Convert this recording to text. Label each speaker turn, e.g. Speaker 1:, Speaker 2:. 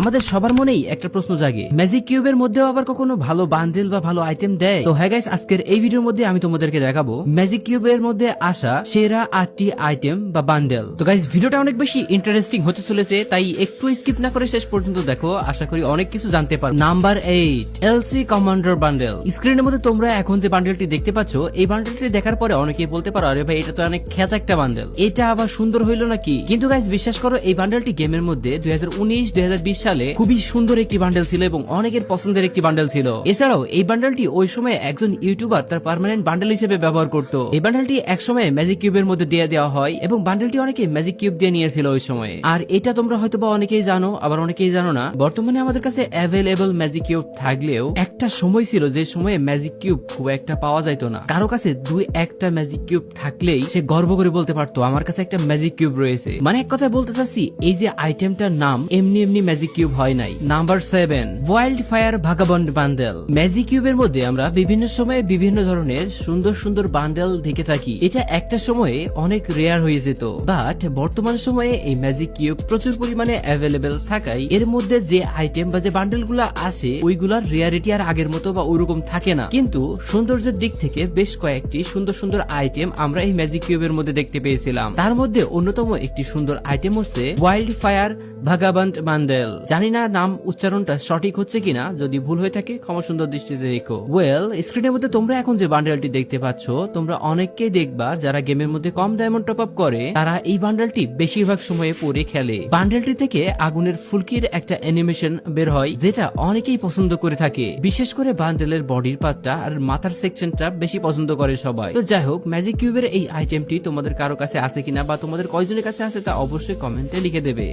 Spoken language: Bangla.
Speaker 1: আমাদের সবার মনেই একটা প্রশ্ন জাগে, ম্যাজিক কিউবের মধ্যেও আবার কখনো ভালো বান্ডেল বা ভালো আইটেম দেয়? তো হ্যাঁ গাইস, আজকের এই ভিডিওর মধ্যে আমি তোমাদেরকে দেখাবো ম্যাজিক কিউবের মধ্যে আসা সেরা 8টি আইটেম বা বান্ডেল। তো গাইস, ভিডিওটা অনেক বেশি ইন্টারেস্টিং হতে চলেছে, তাই একটু স্কিপ না করে শেষ পর্যন্ত দেখো। আশা করি অনেক কিছু জানতে পারো। Number 8, LC commander bundle. স্ক্রিনের মধ্যে তোমরা এখন যে বান্ডেলটি দেখতে পাচ্ছ, এই বান্ডেলটি দেখার পরে অনেকেই বলতে পারো, আরে ভাই এটা তো অনেক খ্যাত একটা বান্ডেল, এটা আবার সুন্দর হইলো নাকি? কিন্তু গাইস বিশ্বাস করো, এই বান্ডেলটি গেমের মধ্যে 2019-2020 সালে খুবই সুন্দর একটি বান্ডেল ছিল এবং অনেকের পছন্দের একটি বান্ডেল ছিল। এছাড়াও এই বান্ডেলটি ওই সময় একজন ইউটিউবার তার পার্মানেন্ট বান্ডেল হিসেবে ব্যবহার করত। এই বান্ডেলটি এক সময় ম্যাজিক কিউবের মধ্যে দিয়ে দেওয়া হয় এবং বান্ডেলটি অনেকে ম্যাজিক কিউব দিয়ে নিয়েছিল ওই সময়। আর এটা তোমরা হয়তো বা অনেকেই জানো, আবার অনেকেই জানো না। বর্তমানে আমাদের কাছে অ্যাভেলেবল ম্যাজিক কিউব থাকলেও একটা সময় ছিল যে সময়ে ম্যাজিক কিউব খুব একটা পাওয়া যাইত না। কারো কাছে 2-1টা ম্যাজিক কিউব থাকলেই সে গর্ব করে বলতে পারতো আমার কাছে একটা ম্যাজিক কিউব রয়েছে। মানে এক কথায় বলতে চাচ্ছি, এই যে আইটেমটার নাম এমনি এমনি ম্যাজিক কিউব হয় নাই। Number 7, wild fire vagabond bundle. Magic কিউবের মধ্যে আমরা বিভিন্ন সময়ে বিভিন্ন ধরনের সুন্দর সুন্দর বান্ডেল দেখে থাকি। এটা একটা সময়ে অনেক রেয়ার হয়ে যেত, বাট বর্তমান সময়ে এই ম্যাজিক কিউব প্রচুর পরিমাণে অ্যাভেলেবেল থাকায় এর মধ্যে যে আইটেম বা যে বান্ডেল গুলা আসে ওইগুলার রেয়ারিটি আর আগের মতো বা ওইরকম থাকে না। কিন্তু সৌন্দর্যের দিক থেকে বেশ কয়েকটি সুন্দর সুন্দর আইটেম আমরা এই ম্যাজিক কিউবের মধ্যে দেখতে পেয়েছিলাম। তার মধ্যে অন্যতম একটি সুন্দর আইটেম হচ্ছে ওয়াইল্ড ফায়ার ভাগাবন্ড বান্ডেল। জানি না নাম উচ্চারণটা সঠিক হচ্ছে কিনা, যদি ভুল হয়ে থাকে ক্ষমা সুন্দর দৃষ্টিতে দেখো। ওয়েল, স্ক্রিনের মধ্যে তোমরা এখন যে বান্ডেলটি দেখতে পাচ্ছ, তোমরা অনেককেই দেখবা যারা গেমের মধ্যে কম ডায়মন্ড টপ আপ করে তারা এই বান্ডেলটি বেশিরভাগ সময়ে পরে খেলে। বান্ডেলটি থেকে আগুনের ফুলকির একটা অ্যানিমেশন বের হয়, যেটা অনেকেই পছন্দ করে থাকে। বিশেষ করে বান্ডেলের বডির পার্টটা আর মাথার সেকশনটা বেশি পছন্দ করে সবাই। তো যাই হোক, ম্যাজিক কিউবের এই আইটেমটি তোমাদের কারো কাছে আছে কিনা বা তোমাদের কয়জনের কাছে আছে তা অবশ্যই কমেন্টে লিখে দেবে।